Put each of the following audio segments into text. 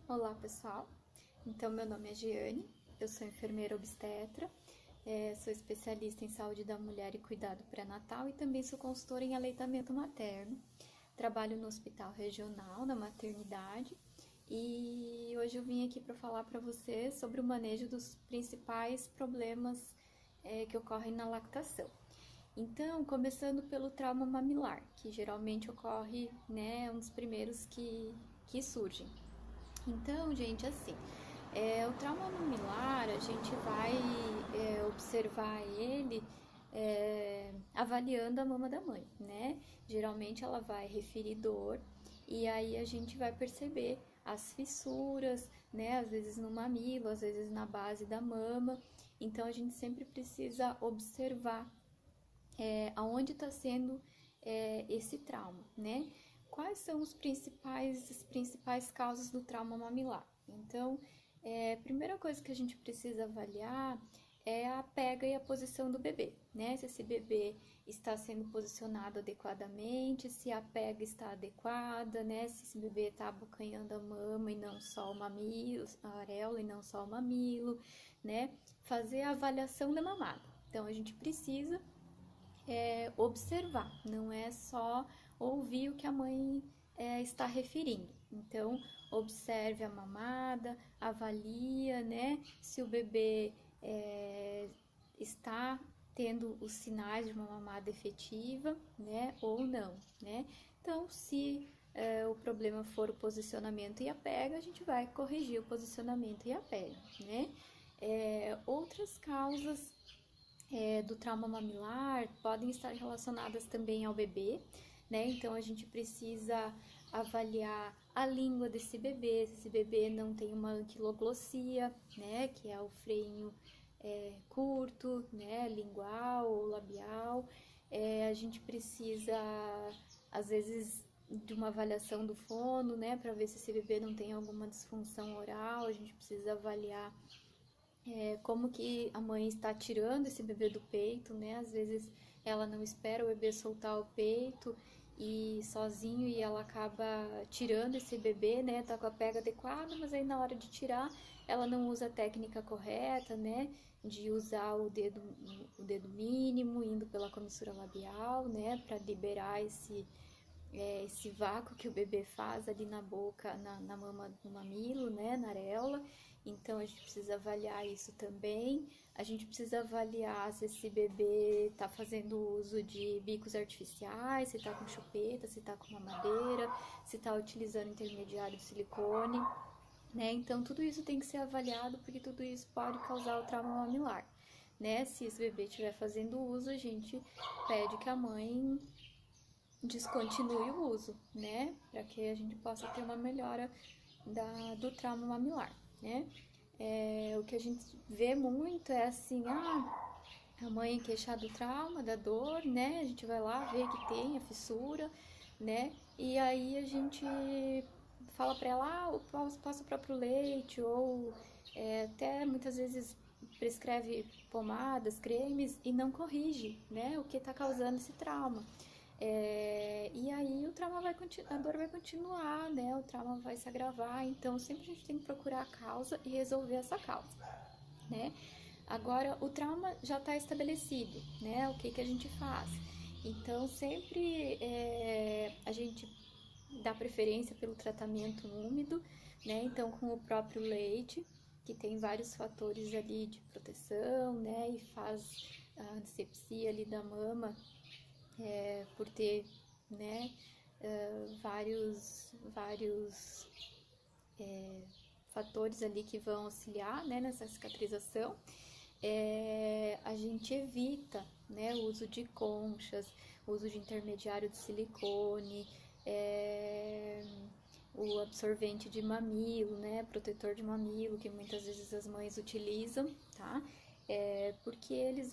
Olá, pessoal. Então, meu nome é Giane, eu sou enfermeira obstetra, sou especialista em saúde da mulher e cuidado pré-natal e também sou consultora em aleitamento materno. Trabalho no hospital regional, na maternidade, e hoje eu vim aqui para falar para você sobre o manejo dos principais problemas que ocorrem na lactação. Então, começando pelo trauma mamilar, que geralmente ocorre, né, um dos primeiros que surgem. Então, gente, assim, o trauma mamilar, a gente vai observar ele avaliando a mama da mãe, né? Geralmente ela vai referir dor e aí a gente vai perceber as fissuras, né? Às vezes no mamilo, às vezes na base da mama. Então, a gente sempre precisa observar aonde está sendo esse trauma, né? Quais são as principais causas do trauma mamilar? Então, a primeira coisa que a gente precisa avaliar é a pega e a posição do bebê, né? Se esse bebê está sendo posicionado adequadamente, se a pega está adequada, né? Se esse bebê está abocanhando a mama e não só o mamilo, a areola e não só o mamilo, né? Fazer a avaliação da mamada. Então, a gente precisa observar, não é só ouvir o que a mãe está referindo. Então, observe a mamada, avalia, né, se o bebê está tendo os sinais de uma mamada efetiva, né, ou não, né. Então, se o problema for o posicionamento e a pega, a gente vai corrigir o posicionamento e a pega, né. Outras causas do trauma mamilar podem estar relacionadas também ao bebê, né? Então a gente precisa avaliar a língua desse bebê, se esse bebê não tem uma anquiloglossia, né? Que é o freio curto, né? Lingual ou labial. A gente precisa, às vezes, de uma avaliação do fono, né? Para ver se esse bebê não tem alguma disfunção oral. A gente precisa avaliar como que a mãe está tirando esse bebê do peito, né? Às vezes ela não espera o bebê soltar o peito e sozinho e ela acaba tirando esse bebê, né? Tá com a pega adequada, mas aí na hora de tirar ela não usa a técnica correta, né? De usar o dedo mínimo, indo pela comissura labial, né? Para liberar esse vácuo que o bebê faz ali na boca, na mama, no mamilo, né, na areola. Então a gente precisa avaliar isso também. A gente precisa avaliar se esse bebê tá fazendo uso de bicos artificiais, se tá com chupeta, se tá com mamadeira, se tá utilizando intermediário de silicone, né? Então tudo isso tem que ser avaliado porque tudo isso pode causar o trauma mamilar, né? Se esse bebê estiver fazendo uso, a gente pede que a mãe descontinue o uso, né? Para que a gente possa ter uma melhora do trauma mamilar, né? O que a gente vê muito é assim, a mãe queixar do trauma, da dor, né? A gente vai lá ver que tem a fissura, né? E aí a gente fala para ela, eu passo o próprio leite, ou até muitas vezes prescreve pomadas, cremes e não corrige, né? O que está causando esse trauma. E aí o trauma a dor vai continuar, né? O trauma vai se agravar, então sempre a gente tem que procurar a causa e resolver essa causa, né? Agora, o trauma já está estabelecido, né? O que que a gente faz? Então, sempre a gente dá preferência pelo tratamento úmido, né? Então, com o próprio leite, que tem vários fatores ali de proteção, né? E faz a antisepsia ali da mama, por ter, né, vários fatores ali que vão auxiliar, né, nessa cicatrização. A gente evita, né, o uso de conchas, o uso de intermediário de silicone, o absorvente de mamilo, né, protetor de mamilo, que muitas vezes as mães utilizam, tá? Porque eles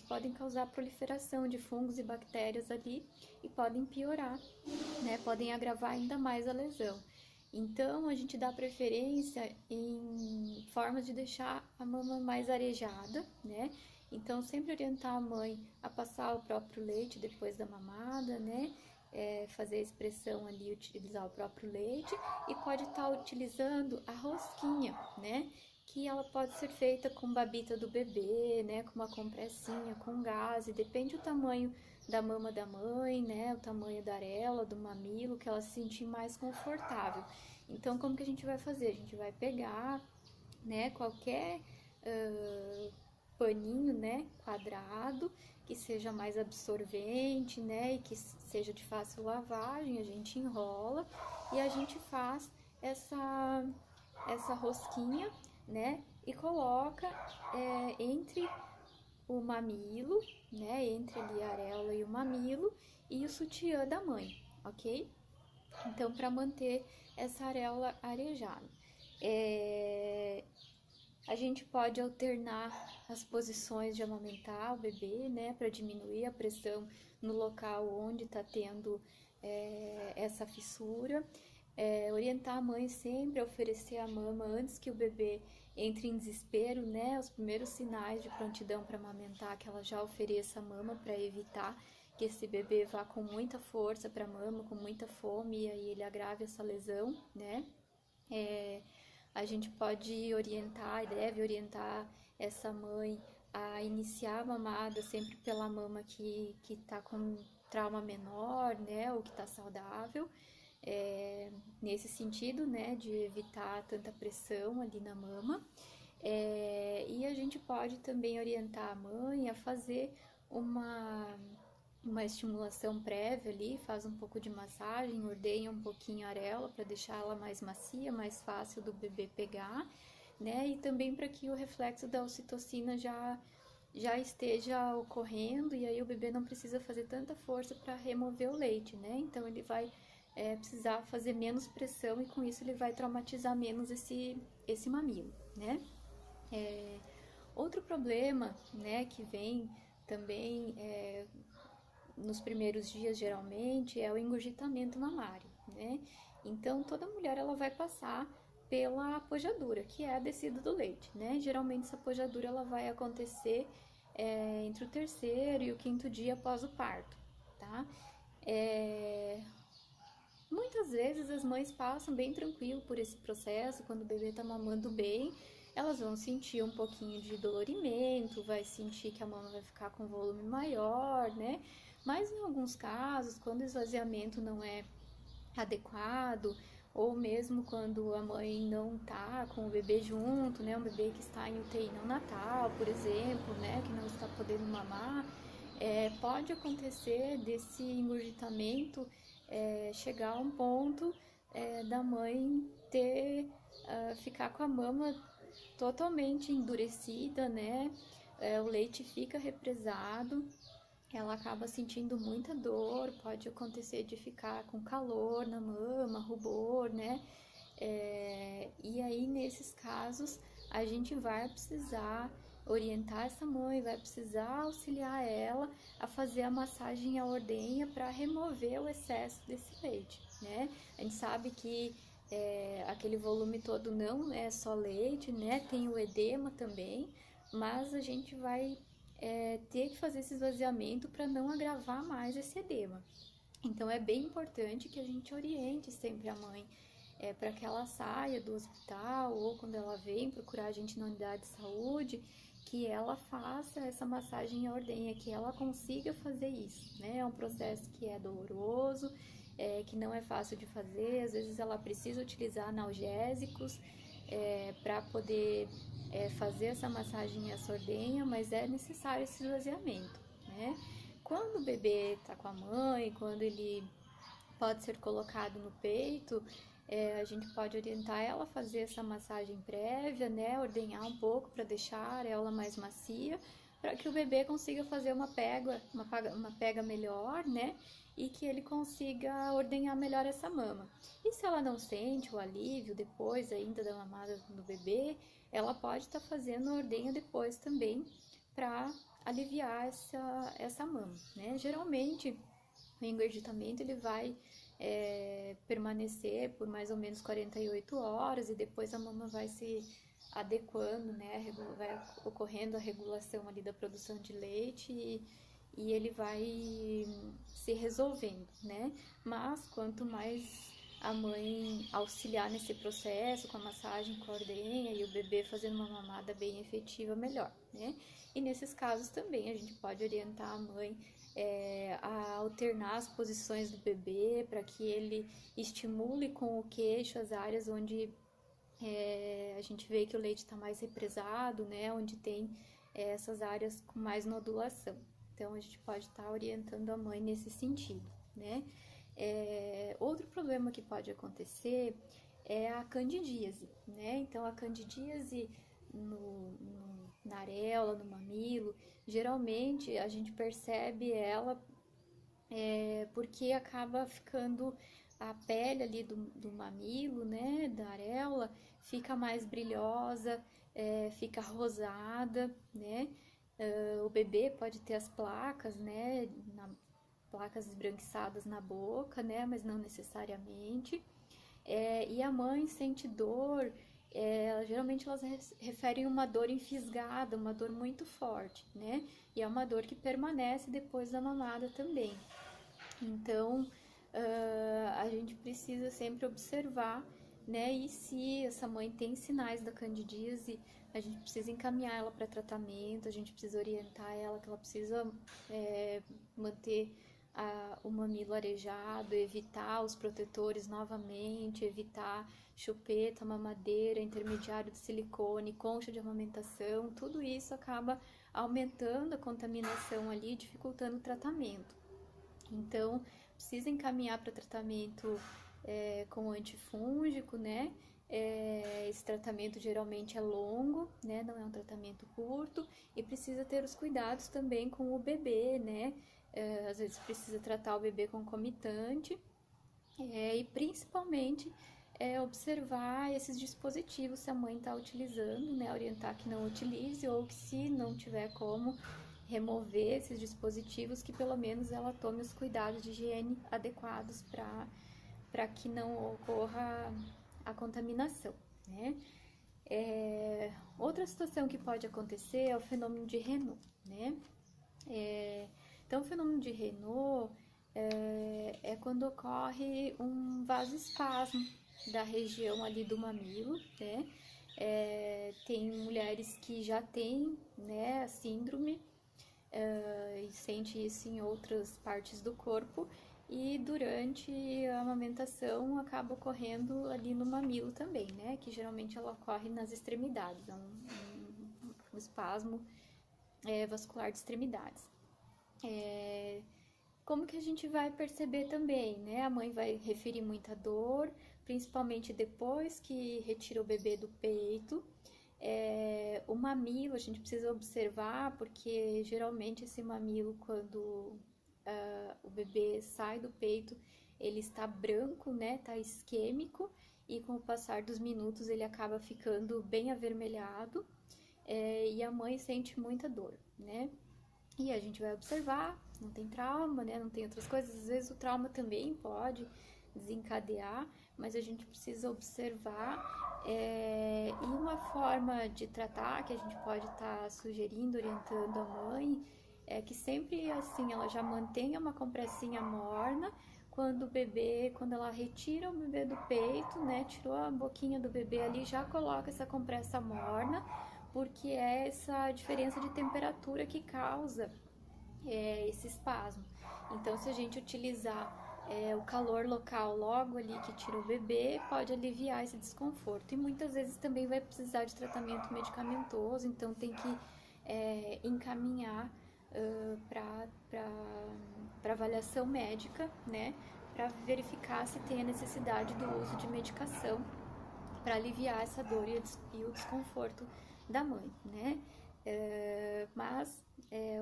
podem causar proliferação de fungos e bactérias ali e podem piorar, né? Podem agravar ainda mais a lesão. Então, a gente dá preferência em formas de deixar a mama mais arejada, né? Então, sempre orientar a mãe a passar o próprio leite depois da mamada, né? fazer a expressão ali, utilizar o próprio leite, e pode estar utilizando a rosquinha, né? Que ela pode ser feita com babita do bebê, né? Com uma compressinha, com gaze, depende do tamanho da mama da mãe, né? O tamanho da areola, do mamilo, que ela se sentir mais confortável. Então, como que a gente vai fazer? A gente vai pegar, né, qualquer paninho, né, quadrado, que seja mais absorvente, né, e que seja de fácil lavagem, a gente enrola e a gente faz essa rosquinha, né, e coloca entre o mamilo, né, entre ali a areola e o mamilo e o sutiã da mãe, ok? Então, para manter essa areola arejada. A gente pode alternar as posições de amamentar o bebê, né, para diminuir a pressão no local onde está tendo essa fissura. Orientar a mãe sempre a oferecer a mama antes que o bebê entre em desespero, né, os primeiros sinais de prontidão para amamentar, que ela já ofereça a mama para evitar que esse bebê vá com muita força para a mama, com muita fome, e aí ele agrave essa lesão, né. A gente pode orientar e deve orientar essa mãe a iniciar a mamada sempre pela mama que tá com trauma menor, né, ou que tá saudável, nesse sentido, né, de evitar tanta pressão ali na mama. E a gente pode também orientar a mãe a fazer uma estimulação prévia ali, faz um pouco de massagem, ordenha um pouquinho a areola para deixar ela mais macia, mais fácil do bebê pegar, né? E também para que o reflexo da ocitocina já esteja ocorrendo e aí o bebê não precisa fazer tanta força para remover o leite, né? Então ele vai precisar fazer menos pressão e com isso ele vai traumatizar menos esse mamilo, né? Outro problema, né, que vem também nos primeiros dias, geralmente, é o engurgitamento mamário, né? Então, toda mulher, ela vai passar pela apojadura, que é a descida do leite, né? Geralmente, essa apojadura, ela vai acontecer entre o terceiro e o quinto dia após o parto, tá? Muitas vezes, as mães passam bem tranquilo por esse processo, quando o bebê tá mamando bem, elas vão sentir um pouquinho de dolorimento, vai sentir que a mama vai ficar com volume maior, né? Mas em alguns casos, quando o esvaziamento não é adequado, ou mesmo quando a mãe não tá com o bebê junto, né? Um bebê que está em UTI neonatal, por exemplo, né? Que não está podendo mamar, pode acontecer desse engurgitamento chegar a um ponto da mãe ficar com a mama totalmente endurecida, né? O leite fica represado, ela acaba sentindo muita dor, pode acontecer de ficar com calor na mama, rubor, né? E aí, nesses casos, a gente vai precisar orientar essa mãe, vai precisar auxiliar ela a fazer a massagem à ordenha para remover o excesso desse leite, né? A gente sabe que aquele volume todo não é só leite, né? Tem o edema também, mas a gente vai ter que fazer esse esvaziamento para não agravar mais esse edema. Então, é bem importante que a gente oriente sempre a mãe para que ela saia do hospital ou quando ela vem procurar a gente na unidade de saúde, que ela faça essa massagem à ordenha, que ela consiga fazer isso, né? É um processo que é doloroso, que não é fácil de fazer, às vezes ela precisa utilizar analgésicos para poder fazer essa massagem essa ordenha, mas é necessário esse esvaziamento, né? Quando o bebê está com a mãe, quando ele pode ser colocado no peito, a gente pode orientar ela a fazer essa massagem prévia, né? Ordenhar um pouco para deixar a areola mais macia, para que o bebê consiga fazer uma pega melhor, né? E que ele consiga ordenhar melhor essa mama. E se ela não sente o alívio depois ainda da mamada do bebê, ela pode estar fazendo a ordenha depois também para aliviar essa mama, né? Geralmente, o engurgitamento ele vai permanecer por mais ou menos 48 horas e depois a mama vai se adequando, né? Vai ocorrendo a regulação ali da produção de leite e ele vai se resolvendo, né? Mas quanto mais a mãe auxiliar nesse processo, com a massagem com a ordenha e o bebê fazendo uma mamada bem efetiva, melhor, né? E nesses casos também a gente pode orientar a mãe a alternar as posições do bebê para que ele estimule com o queixo as áreas onde a gente vê que o leite está mais represado, né? Onde tem essas áreas com mais nodulação. Então a gente pode estar orientando a mãe nesse sentido, né? Outro problema que pode acontecer é a candidíase, né? Então a candidíase na areola, no mamilo, geralmente a gente percebe ela porque acaba ficando a pele ali do mamilo, né, da areola, fica mais brilhosa, fica rosada, né? O bebê pode ter as placas, né, placas esbranquiçadas na boca, né, mas não necessariamente. E a mãe sente dor, geralmente elas referem uma dor enfisgada, uma dor muito forte, né? E é uma dor que permanece depois da mamada também. Então, a gente precisa sempre observar, né? E se essa mãe tem sinais da candidíase, a gente precisa encaminhar ela para tratamento, a gente precisa orientar ela que ela precisa manter o mamilo arejado, evitar os protetores novamente, evitar chupeta, mamadeira, intermediário de silicone, concha de amamentação, tudo isso acaba aumentando a contaminação ali, dificultando o tratamento. Então, precisa encaminhar para tratamento com antifúngico, né? Esse tratamento geralmente é longo, né? Não é um tratamento curto, e precisa ter os cuidados também com o bebê, né? Às vezes precisa tratar o bebê concomitante, e principalmente observar esses dispositivos se a mãe está utilizando, né? Orientar que não utilize, ou que se não tiver como remover esses dispositivos, que pelo menos ela tome os cuidados de higiene adequados para que não ocorra a contaminação, né? Outra situação que pode acontecer é o fenômeno de Raynaud, né? Então, o fenômeno de Raynaud é quando ocorre um vasoespasmo da região ali do mamilo, né? Tem mulheres que já têm, né, a síndrome, e sente isso em outras partes do corpo, e durante a amamentação acaba ocorrendo ali no mamilo também, né? Que geralmente ela ocorre nas extremidades, é um espasmo vascular de extremidades. Como que a gente vai perceber também, né? A mãe vai referir muita dor, principalmente depois que retira o bebê do peito. O mamilo a gente precisa observar, porque geralmente esse mamilo, quando o bebê sai do peito, ele está branco, né? Está isquêmico, e com o passar dos minutos ele acaba ficando bem avermelhado, e a mãe sente muita dor, né? E a gente vai observar, não tem trauma, né? Não tem outras coisas. Às vezes o trauma também pode desencadear, mas a gente precisa observar. E uma forma de tratar que a gente pode estar sugerindo, orientando a mãe, é que sempre assim ela já mantenha uma compressinha morna quando ela retira o bebê do peito, né? Tirou a boquinha do bebê ali, já coloca essa compressa morna, porque é essa diferença de temperatura que causa esse espasmo. Então, se a gente utilizar o calor local logo ali que tira o bebê, pode aliviar esse desconforto. E muitas vezes também vai precisar de tratamento medicamentoso, então tem que encaminhar para avaliação médica, né? Para verificar se tem a necessidade do uso de medicação para aliviar essa dor e o desconforto da mãe, né? Mas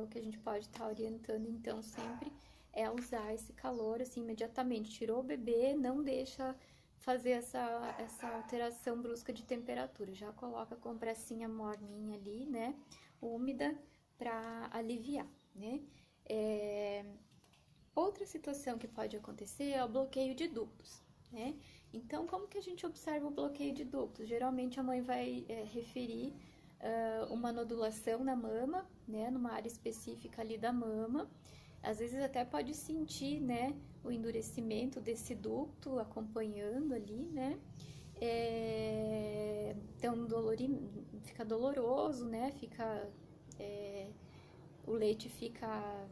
o que a gente pode estar orientando então sempre é usar esse calor assim imediatamente. Tirou o bebê, não deixa fazer essa alteração brusca de temperatura, já coloca a compressinha morninha ali, né, úmida, para aliviar, né? Outra situação que pode acontecer é o bloqueio de ductos, né? Então, como que a gente observa o bloqueio de ductos? Geralmente a mãe vai referir uma nodulação na mama, né, numa área específica ali da mama. Às vezes até pode sentir, né, o endurecimento desse ducto acompanhando ali, né? Então, fica doloroso, né? O leite fica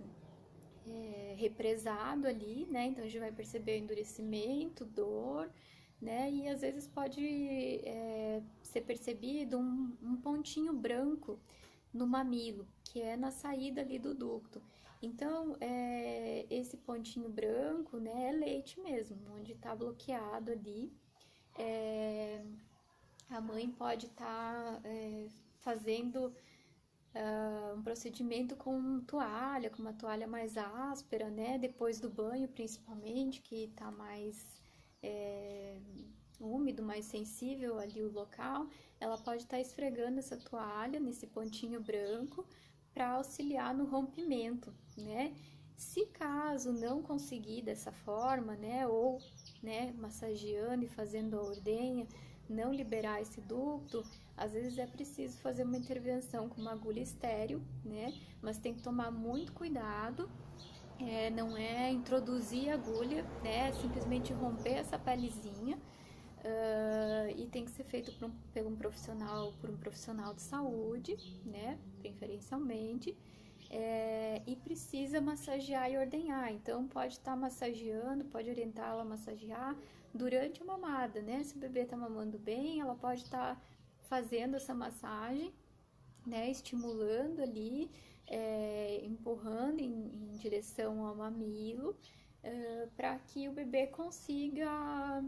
represado ali, né? Então, a gente vai perceber o endurecimento, dor, né? E às vezes pode ser percebido um pontinho branco no mamilo, que é na saída ali do ducto. Então, esse pontinho branco, né, é leite mesmo, onde está bloqueado ali. A mãe pode estar fazendo um procedimento com uma toalha mais áspera, né? Depois do banho, principalmente, que está mais úmido, mais sensível ali o local. Ela pode estar esfregando essa toalha nesse pontinho branco para auxiliar no rompimento, né? Se caso não conseguir dessa forma, né? Ou, né, massageando e fazendo a ordenha, não liberar esse ducto, às vezes é preciso fazer uma intervenção com uma agulha estéril, né? Mas tem que tomar muito cuidado, não é introduzir a agulha, né? É simplesmente romper essa pelezinha, e tem que ser feito por um profissional de saúde, né? Preferencialmente. E precisa massagear e ordenhar, então pode estar massageando, pode orientá-la a massagear durante a mamada, né? Se o bebê tá mamando bem, ela pode estar fazendo essa massagem, né? Estimulando ali, empurrando em direção ao mamilo, para que o bebê consiga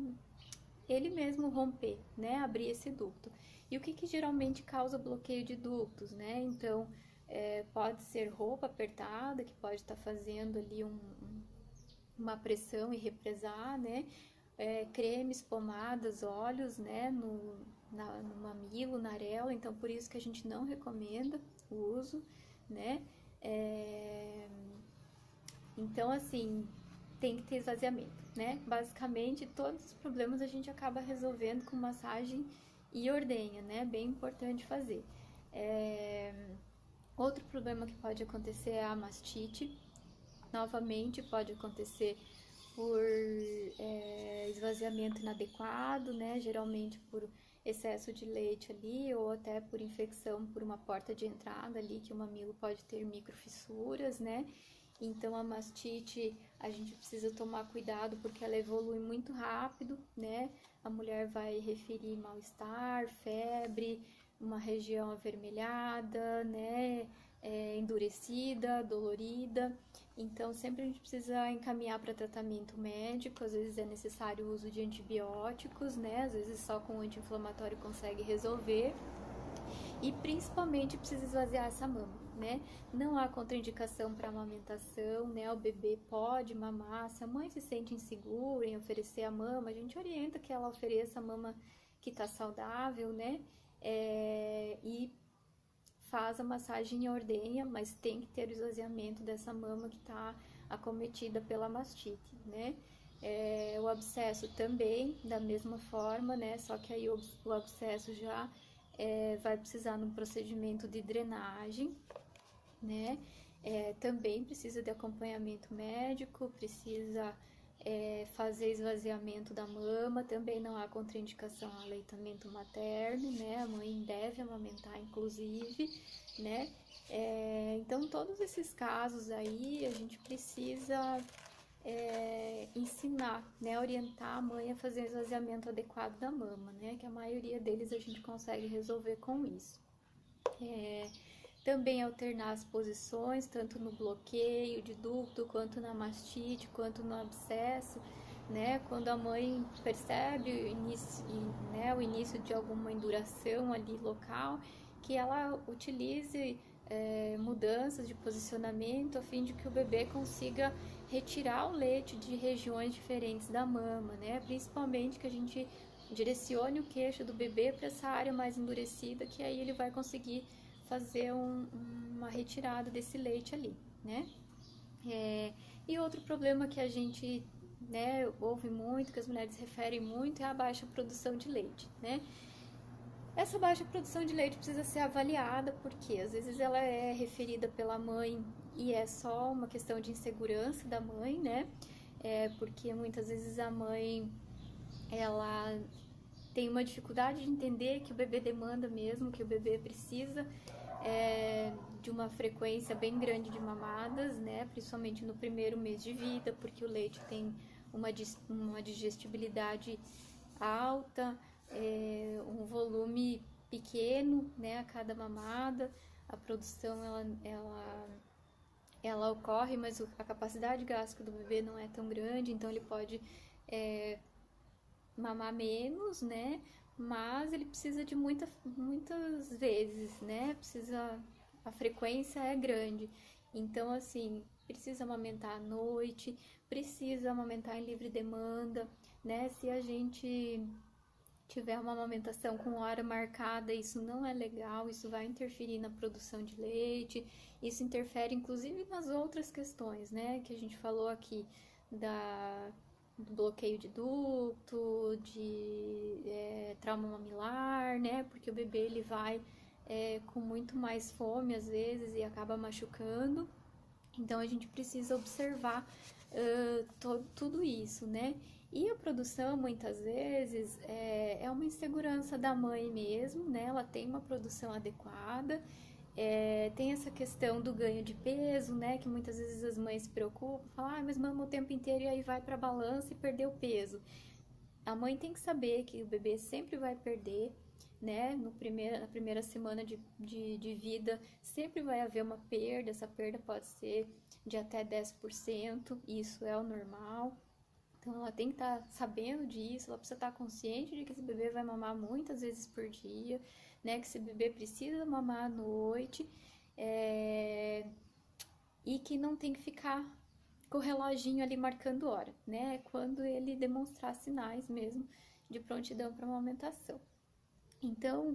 ele mesmo romper, né? Abrir esse ducto. E o que geralmente causa bloqueio de ductos, né? Então, pode ser roupa apertada, que pode estar fazendo ali uma pressão e represar, né? Cremes, pomadas, óleos, né? No mamilo, na areola, então por isso que a gente não recomenda o uso, né? Então, assim, tem que ter esvaziamento, né? Basicamente, todos os problemas a gente acaba resolvendo com massagem e ordenha, né? Bem importante fazer. Outro problema que pode acontecer é a mastite. Novamente, pode acontecer por esvaziamento inadequado, né? Geralmente por excesso de leite ali, ou até por infecção por uma porta de entrada ali, que o mamilo pode ter microfissuras, né? Então, a mastite, a gente precisa tomar cuidado porque ela evolui muito rápido, né? A mulher vai referir mal-estar, febre, uma região avermelhada, né? Endurecida, dolorida. Então, sempre a gente precisa encaminhar para tratamento médico. Às vezes é necessário o uso de antibióticos, né? Às vezes só com anti-inflamatório consegue resolver. E principalmente precisa esvaziar essa mama, né? Não há contraindicação para amamentação, né? O bebê pode mamar. Se a mãe se sente insegura em oferecer a mama, a gente orienta que ela ofereça a mama que está saudável, né? E faz a massagem e ordenha, mas tem que ter o esvaziamento dessa mama que está acometida pela mastite, né? O abscesso também, da mesma forma, né? Só que aí o abscesso já vai precisar de um procedimento de drenagem, né? Também precisa de acompanhamento médico, precisa fazer esvaziamento da mama, também não há contraindicação ao aleitamento materno, né? A mãe deve amamentar, inclusive, né? Então, todos esses casos aí, a gente precisa ensinar, né? Orientar a mãe a fazer o esvaziamento adequado da mama, né? Que a maioria deles a gente consegue resolver com isso. Também alternar as posições, tanto no bloqueio de ducto, quanto na mastite, quanto no abscesso, né? Quando a mãe percebe o início de alguma induração ali local, que ela utilize mudanças de posicionamento a fim de que o bebê consiga retirar o leite de regiões diferentes da mama, né? Principalmente que a gente direcione o queixo do bebê para essa área mais endurecida, que aí ele vai conseguir fazer uma retirada desse leite ali, né? E outro problema que a gente, né, ouve muito, que as mulheres referem muito, é a baixa produção de leite, né? Essa baixa produção de leite precisa ser avaliada porque às vezes ela é referida pela mãe e é só uma questão de insegurança da mãe, né? Porque muitas vezes a mãe ela tem uma dificuldade de entender que o bebê demanda mesmo, que o bebê precisa de uma frequência bem grande de mamadas, né? Principalmente no primeiro mês de vida, porque o leite tem uma digestibilidade alta, um volume pequeno, né, a cada mamada. A produção ela ocorre, mas a capacidade gástrica do bebê não é tão grande, então ele pode mamar menos, né? Mas ele precisa de muitas vezes, né? A frequência é grande. Então, assim, precisa amamentar à noite, precisa amamentar em livre demanda, né? Se a gente tiver uma amamentação com hora marcada, isso não é legal, isso vai interferir na produção de leite, isso interfere inclusive nas outras questões, né, que a gente falou aqui, do bloqueio de ducto, de trauma mamilar, né, porque o bebê ele vai com muito mais fome às vezes e acaba machucando, então a gente precisa observar tudo isso, né? E a produção, muitas vezes, é uma insegurança da mãe mesmo, né? Ela tem uma produção adequada, tem essa questão do ganho de peso, né? Que muitas vezes as mães se preocupam, falam, mas mama o tempo inteiro e aí vai pra balança e perdeu peso. A mãe tem que saber que o bebê sempre vai perder, né? Na primeira semana de vida, sempre vai haver uma perda, essa perda pode ser de até 10%, isso é o normal. Então ela tem que estar sabendo disso, ela precisa estar consciente de que esse bebê vai mamar muitas vezes por dia, né? Que esse bebê precisa mamar à noite e que não tem que ficar com o reloginho ali marcando hora, né? Quando ele demonstrar sinais mesmo de prontidão para amamentação. Então,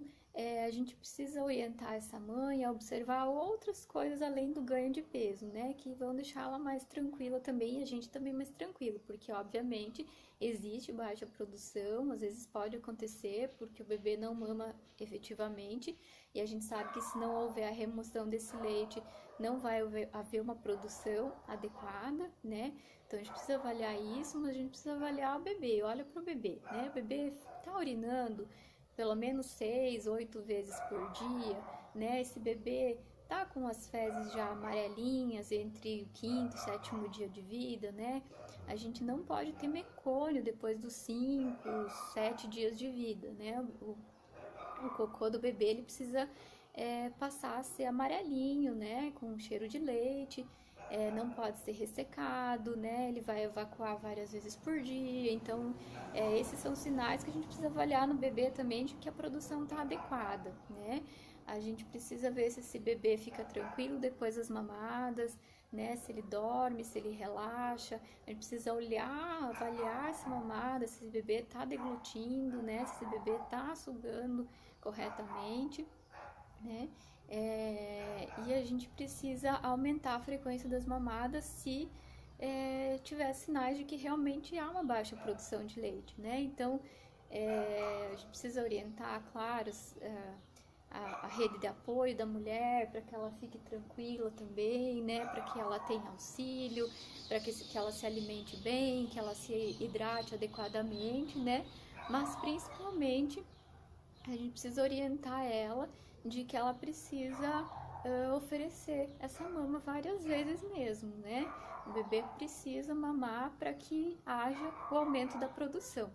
a gente precisa orientar essa mãe a observar outras coisas além do ganho de peso, né? Que vão deixar ela mais tranquila também e a gente também mais tranquilo, porque obviamente existe baixa produção, às vezes pode acontecer porque o bebê não mama efetivamente e a gente sabe que se não houver a remoção desse leite, não vai haver uma produção adequada, né? Então a gente precisa avaliar isso, mas a gente precisa avaliar o bebê, olha para o bebê, né? O bebê tá urinando pelo menos 6, 8 vezes por dia, né? Esse bebê tá com as fezes já amarelinhas entre o quinto e sétimo dia de vida, né? A gente não pode ter mecônio depois dos 5, 7 dias de vida, né? O cocô do bebê ele precisa passar a ser amarelinho, né? Com cheiro de leite. Não pode ser ressecado, né? Ele vai evacuar várias vezes por dia. Então, esses são sinais que a gente precisa avaliar no bebê também de que a produção está adequada, né? A gente precisa ver se esse bebê fica tranquilo depois das mamadas, né? Se ele dorme, se ele relaxa. A gente precisa olhar, avaliar essa mamada, se esse bebê está deglutindo, né? Se esse bebê está sugando corretamente, né? E a gente precisa aumentar a frequência das mamadas se tiver sinais de que realmente há uma baixa produção de leite, né? Então, a gente precisa orientar, claro, a rede de apoio da mulher para que ela fique tranquila também, né? Para que ela tenha auxílio, para que ela se alimente bem, que ela se hidrate adequadamente, né? Mas principalmente a gente precisa orientar ela de que ela precisa oferecer essa mama várias vezes mesmo, né? O bebê precisa mamar para que haja o aumento da produção.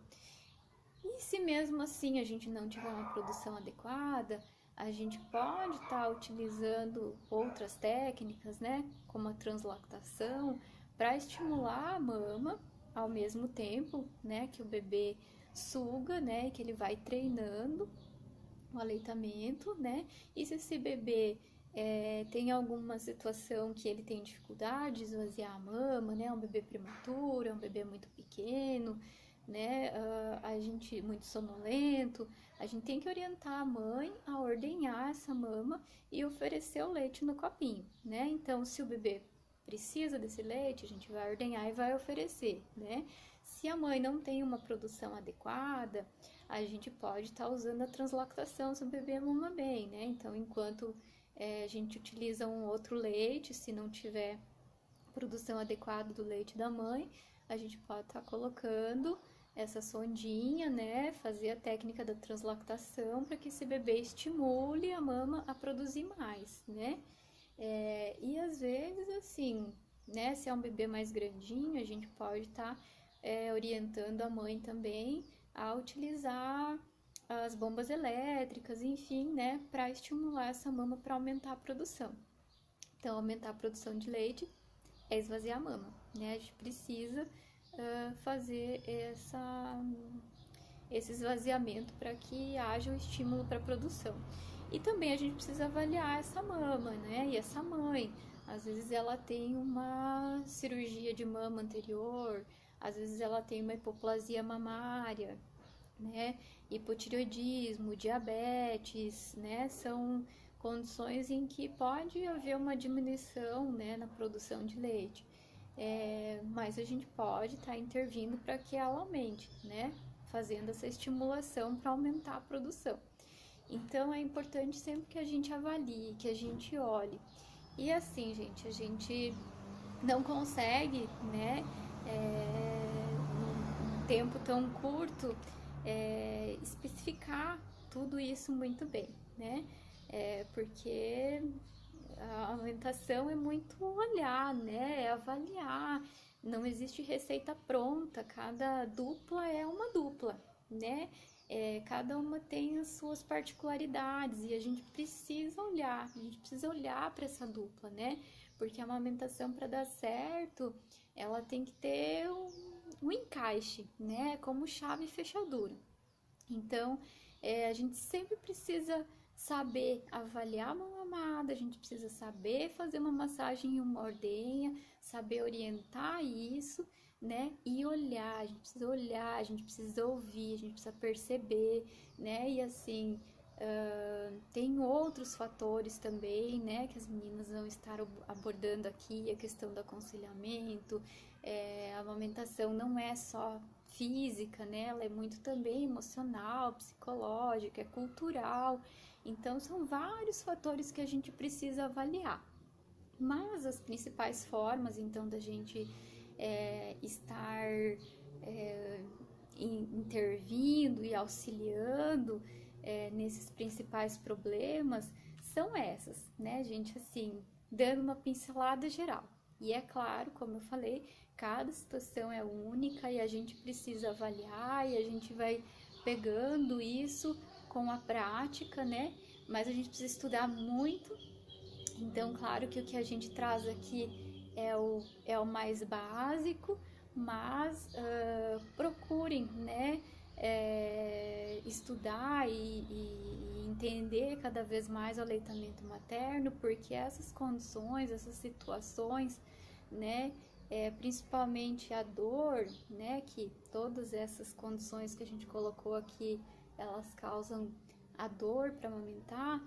E se mesmo assim a gente não tiver uma produção adequada, a gente pode estar utilizando outras técnicas, né? Como a translactação, para estimular a mama ao mesmo tempo, né? Que o bebê suga, né? Que ele vai treinando o aleitamento, né? E se esse bebê tem alguma situação que ele tem dificuldade de esvaziar a mama, né? Um bebê prematuro, um bebê muito pequeno, né? A gente muito sonolento, a gente tem que orientar a mãe a ordenhar essa mama e oferecer o leite no copinho, né? Então, se o bebê precisa desse leite, a gente vai ordenhar e vai oferecer, né? Se a mãe não tem uma produção adequada, a gente pode estar usando a translactação se o bebê mama bem, né? Então, enquanto a gente utiliza um outro leite, se não tiver produção adequada do leite da mãe, a gente pode estar colocando essa sondinha, né? Fazer a técnica da translactação para que esse bebê estimule a mama a produzir mais, né? E às vezes, assim, né? Se é um bebê mais grandinho, a gente pode estar orientando a mãe também a utilizar as bombas elétricas, enfim, né? Para estimular essa mama para aumentar a produção. Então, aumentar a produção de leite é esvaziar a mama, né? A gente precisa fazer esse esvaziamento para que haja um estímulo para a produção. E também a gente precisa avaliar essa mama, né? E essa mãe, às vezes ela tem uma cirurgia de mama anterior, às vezes ela tem uma hipoplasia mamária, né? Hipotireoidismo, diabetes, né? São condições em que pode haver uma diminuição, né, na produção de leite. Mas a gente pode estar intervindo para que ela aumente, né? Fazendo essa estimulação para aumentar a produção. Então é importante sempre que a gente avalie, que a gente olhe. E assim, gente, a gente não consegue, né, num tempo tão curto, especificar tudo isso muito bem, né? Porque a alimentação é muito olhar, né? É avaliar. Não existe receita pronta, cada dupla é uma dupla, né? Cada uma tem as suas particularidades e a gente precisa olhar para essa dupla, né? Porque a amamentação, para dar certo, ela tem que ter um encaixe, né? Como chave e fechadura. Então, a gente sempre precisa saber avaliar uma mamada, a gente precisa saber fazer uma massagem em uma ordenha, saber orientar isso, né? E olhar, a gente precisa olhar, a gente precisa ouvir, a gente precisa perceber, né? E assim, tem outros fatores também, né? Que as meninas vão estar abordando aqui, a questão do aconselhamento, a amamentação não é só física, né? Ela é muito também emocional, psicológica, é cultural. Então, são vários fatores que a gente precisa avaliar. Mas as principais formas, então, da gente estar intervindo e auxiliando nesses principais problemas são essas, né, gente? Assim, dando uma pincelada geral. E é claro, como eu falei, cada situação é única e a gente precisa avaliar e a gente vai pegando isso com a prática, né? Mas a gente precisa estudar muito. Então, claro que o que a gente traz aqui é o mais básico, mas procurem, né? Estudar e entender cada vez mais o aleitamento materno, porque essas condições, essas situações, né? Principalmente a dor, né? Que todas essas condições que a gente colocou aqui, elas causam a dor para amamentar,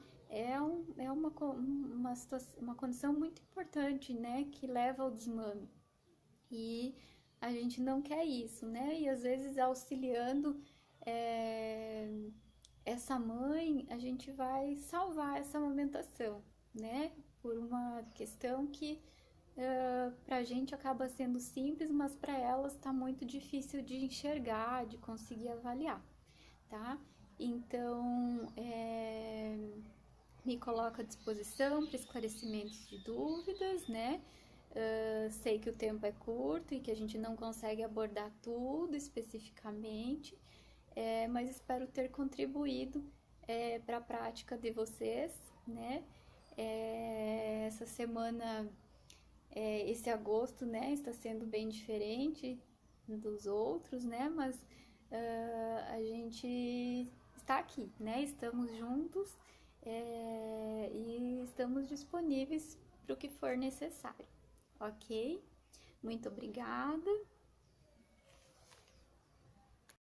uma condição muito importante, né? Que leva ao desmame. E a gente não quer isso, né? E às vezes auxiliando essa mãe, a gente vai salvar essa amamentação, né? Por uma questão que pra gente acaba sendo simples, mas para elas tá muito difícil de enxergar, de conseguir avaliar, tá? Então, me coloco à disposição para esclarecimentos de dúvidas, né? Sei que o tempo é curto e que a gente não consegue abordar tudo especificamente, mas espero ter contribuído para a prática de vocês, né? Essa semana, esse agosto, né, está sendo bem diferente dos outros, né? Mas a gente está aqui, né? Estamos juntos e estamos disponíveis para o que for necessário, ok? Muito obrigada